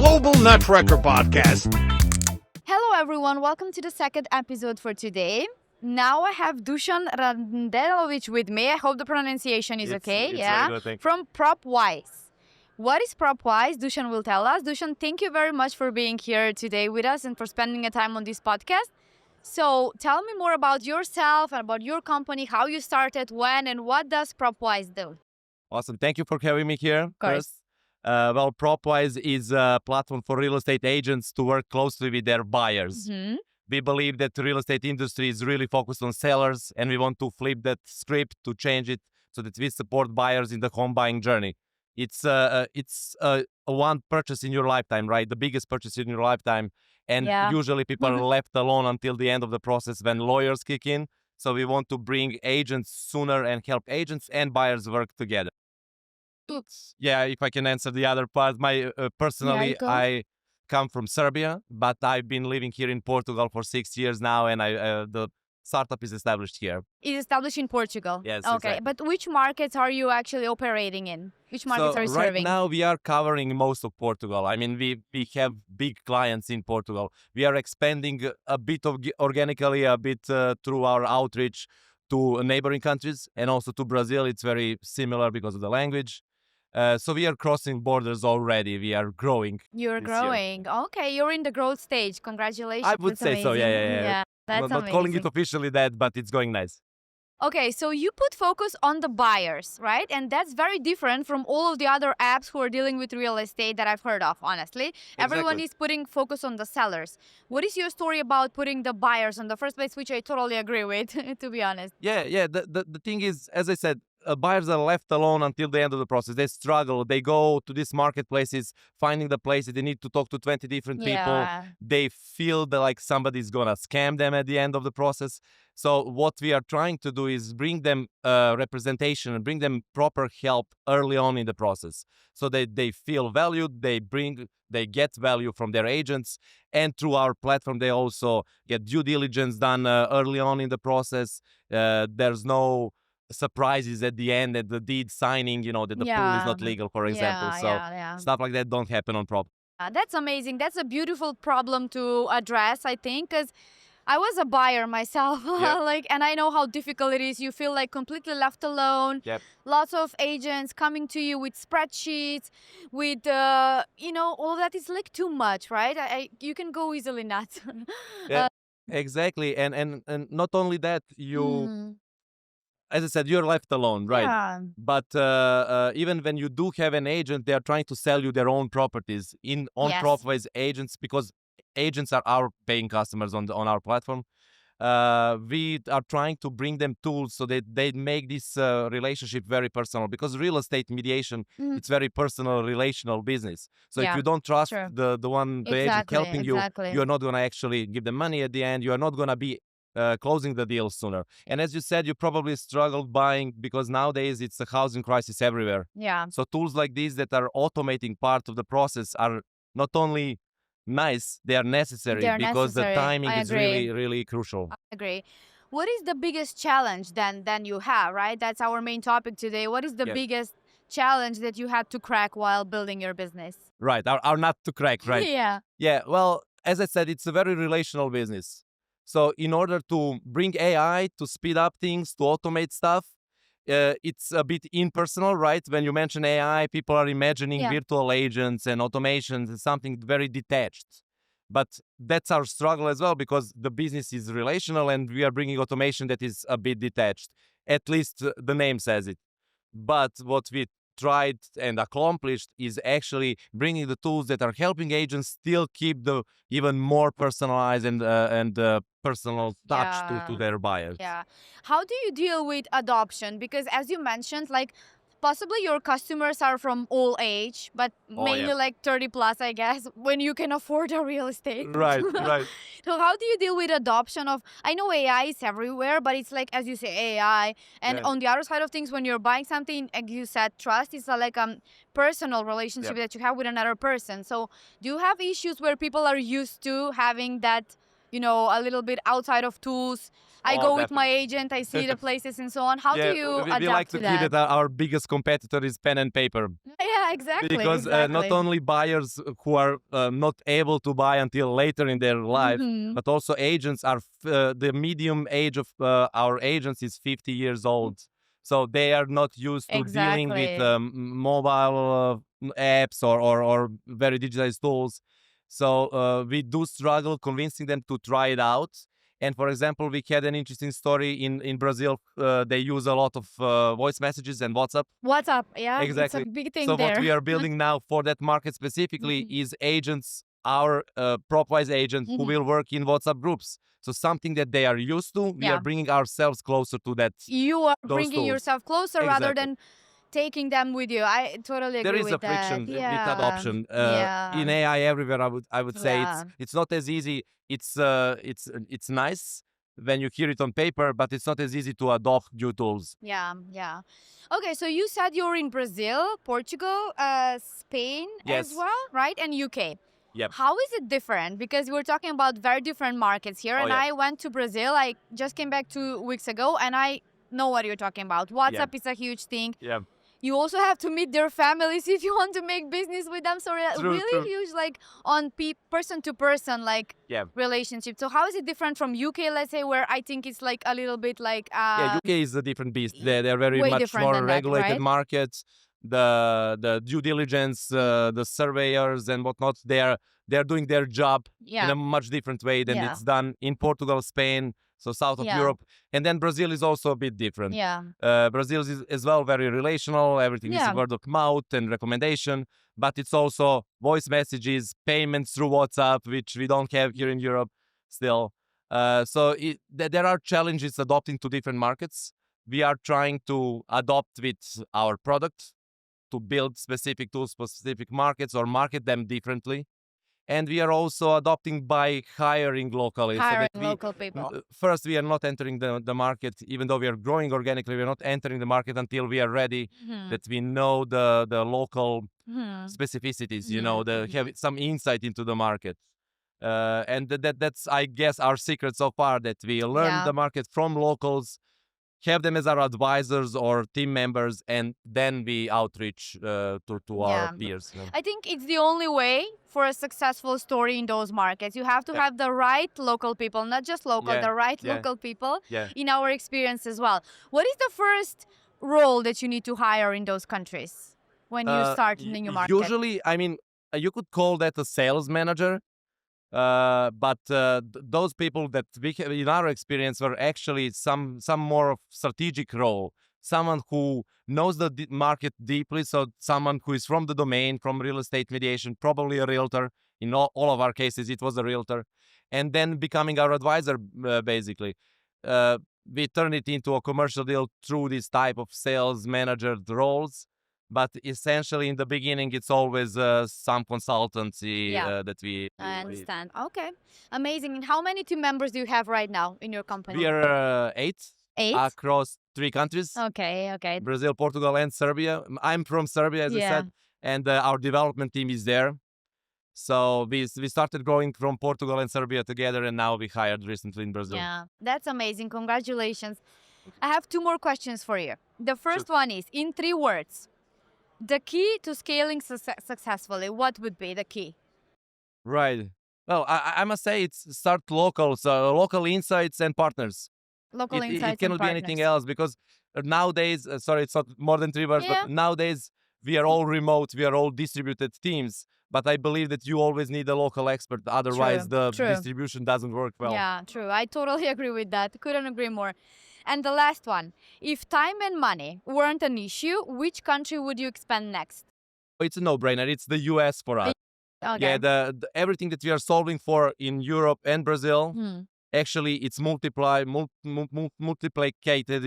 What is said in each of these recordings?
Global Networker Podcast. Hello, everyone. Welcome to the second episode for today. Now I have Dusan Randelovic with me. I hope the pronunciation is okay. It's very good, thank you. From Propwise. What is Propwise? Dusan will tell us. Dusan, thank you very much for being here today with us and for spending a time on this podcast. So tell me more about yourself and about your company, how you started, when, and what does Propwise do? Awesome. Thank you for having me here. Of course. Well, Propwise is a platform for real estate agents to work closely with their buyers. Mm-hmm. We believe that the real estate industry is really focused on sellers, and we want to flip that script to change it so that we support buyers in the home buying journey. It's a one purchase in your lifetime, right? The biggest purchase in your lifetime. And usually people are left alone until the end of the process when lawyers kick in. So we want to bring agents sooner and help agents and buyers work together. Yeah, if I can answer the other part. Personally, I come from Serbia, but I've been living here in Portugal for 6 years now, and the startup is established here. It's established in Portugal. Yes, okay. exactly. But which markets are you actually operating in? Which markets are you right serving? now we are covering most of Portugal. I mean, we have big clients in Portugal. We are expanding a bit organically, a bit through our outreach to neighboring countries and also to Brazil. It's very similar because of the language. So we are crossing borders already. We are growing. You're this year. growing. Okay, you're in the growth stage. Congratulations. I would That's say so. amazing. Yeah. That's I'm not amazing. calling it officially that, but it's going nice. Okay, so you put focus on the buyers, right? And that's very different from all of the other apps who are dealing with real estate that I've heard of, honestly. Everyone is putting focus on the sellers. What is your story about putting the buyers in the first place, which I totally agree with, to be honest? Yeah. The thing is, as I said, buyers are left alone until the end of the process. They struggle. They go to these marketplaces, finding the places. They need to talk to 20 different people. They feel that like somebody's going to scam them at the end of the process. So what we are trying to do is bring them representation and bring them proper help early on in the process. So they feel valued, they get value from their agents. And through our platform, they also get due diligence done early on in the process. There's no surprises at the end at the deed signing, that the pool is not legal, for example. Stuff like that don't happen on Prop. That's amazing. That's a beautiful problem to address, I think, because I was a buyer myself, and I know how difficult it is. You feel like completely left alone. Yep. Lots of agents coming to you with spreadsheets, with all of that is like too much, right? You can go easily nuts. Yeah, exactly. And not only that, as I said, you're left alone, right? Yeah. But even when you do have an agent, they are trying to sell you their own properties on Propwise agents, because agents are our paying customers on our platform. We are trying to bring them tools so that they make this relationship very personal, because real estate mediation, it's very personal, relational business. So if you don't trust the agent helping you, you're not going to actually give them money at the end. You are not going to be closing the deal sooner. And as you said, you probably struggled buying because nowadays it's a housing crisis everywhere. Yeah. So tools like these that are automating part of the process are not only nice, they are necessary because the timing is really, really crucial. I agree. What is the biggest challenge then you have, right? That's our main topic today. What is the biggest challenge that you had to crack while building your business? Right, our not to crack, right? Yeah. Well, as I said, it's a very relational business. So in order to bring AI to speed up things, to automate stuff, it's a bit impersonal, right? When you mention AI, people are imagining virtual agents and automations and something very detached. But that's our struggle as well, because the business is relational and we are bringing automation that is a bit detached. At least the name says it. But what we tried and accomplished is actually bringing the tools that are helping agents still keep the even more personalized and personal touch to their buyers. Yeah. How do you deal with adoption? Because as you mentioned, like possibly your customers are from all age, but mainly like 30 plus, I guess, when you can afford a real estate. Right. So how do you deal with adoption of, I know AI is everywhere, but it's like, as you say, AI. And on the other side of things, when you're buying something, like you said, trust is like a personal relationship that you have with another person. So do you have issues where people are used to having that, a little bit outside of tools. I go with my agent, I see the places and so on. How do you adapt we like to that? kid that our biggest competitor is pen and paper. Yeah, exactly. Because not only buyers who are not able to buy until later in their life, but also agents are, the medium age of our agents is 50 years old. So they are not used to dealing with mobile apps or very digitized tools. So we do struggle convincing them to try it out. And for example, we had an interesting story in Brazil. They use a lot of voice messages and WhatsApp. WhatsApp, yeah, Exactly. it's a big thing so there. what we are building now for that market specifically is agents, our Propwise agent who will work in WhatsApp groups. So something that they are used to, we are bringing ourselves closer to that. You are bringing tools. yourself closer rather than taking them with you. I totally agree with that. There is a friction with adoption. In AI everywhere, I would say it's not as easy. It's nice when you hear it on paper, but it's not as easy to adopt new tools. Yeah. Okay, so you said you're in Brazil, Portugal, Spain as well, right? And UK. Yep. How is it different? Because we're talking about very different markets here. I went to Brazil. I just came back 2 weeks ago, and I know what you're talking about. WhatsApp is a huge thing. Yeah. You also have to meet their families if you want to make business with them. So really huge, like on person to person, like relationship. So how is it different from UK, let's say, where I think it's like a little bit like UK is a different beast. They're very much more regulated markets. The due diligence, the surveyors and whatnot, they're doing their job in a much different way than it's done in Portugal, Spain, so south of Europe. And then Brazil is also a bit different. Brazil is as well very relational. Everything is word of mouth and recommendation, but it's also voice messages, payments through WhatsApp, which we don't have here in Europe still. So there are challenges adopting to different markets. We are trying to adopt with our product to build specific tools for specific markets or market them differently. And we are also adopting by hiring locally. Local people. First, we are not entering the market, even though we are growing organically, we are not entering the market until we are ready, that we know the local specificities, have some insight into the market. And that's, I guess, our secret so far, that we learn the market from locals, have them as our advisors or team members, and then we outreach to our peers. I think it's the only way for a successful story in those markets. You have to have the right local people, not just local, the right local people in our experience as well. What is the first role that you need to hire in those countries when you start in a new market? Usually, I mean, you could call that a sales manager. But those people that we have in our experience were actually some more of strategic role, someone who knows the market deeply, so someone who is from the domain, from real estate mediation, probably a realtor. In all of our cases, it was a realtor, and then becoming our advisor, basically. We turn it into a commercial deal through this type of sales manager roles. But essentially, in the beginning, it's always some consultancy that we... I understand. Okay. Amazing. And how many team members do you have right now in your company? We are 8. 8? Across 3 countries. Okay. Brazil, Portugal, and Serbia. I'm from Serbia, as I said. And our development team is there. So we started growing from Portugal and Serbia together, and now we hired recently in Brazil. Yeah, that's amazing. Congratulations. I have 2 more questions for you. The first one is, in 3 words, the key to scaling successfully, what would be the key? Right. Well, I must say it's start local, so local insights and partners. Local insights and partners. It cannot be anything else, because nowadays, sorry, it's not more than 3 words, but nowadays we are all remote, we are all distributed teams. But I believe that you always need a local expert, otherwise the distribution doesn't work well. Yeah, true. I totally agree with that. Couldn't agree more. And the last one, if time and money weren't an issue, which country would you expand next? It's a no-brainer. It's the US for us. Okay. Yeah, everything that we are solving for in Europe and Brazil, actually it's multiplicated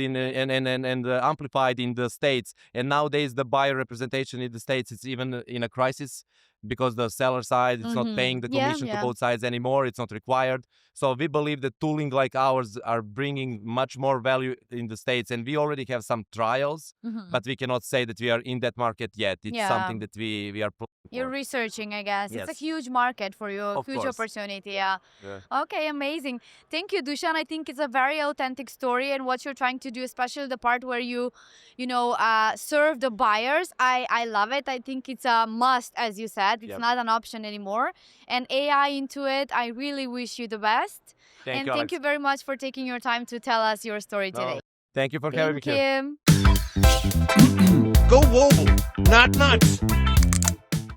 and amplified in the States. And nowadays the buyer representation in the States is even in a crisis, because the seller side is not paying the commission to both sides anymore. It's not required. So we believe that tooling like ours are bringing much more value in the States, and we already have some trials, but we cannot say that we are in that market yet. It's something that we are You're Or- researching, I guess. It's a Yes. huge market for you, a Of huge course. opportunity. Yeah. Yeah. Okay, amazing. Thank you, Dusan. I think it's a very authentic story, and what you're trying to do, especially the part where you serve the buyers. I love it. I think it's a must, as you said. It's Yep. not an option anymore. And AI into it. I really wish you the best. Thank And you, thank Alex. you very much for taking your time to tell us your story No, today. Thank you for having me Thank here. you. Go global, not nuts.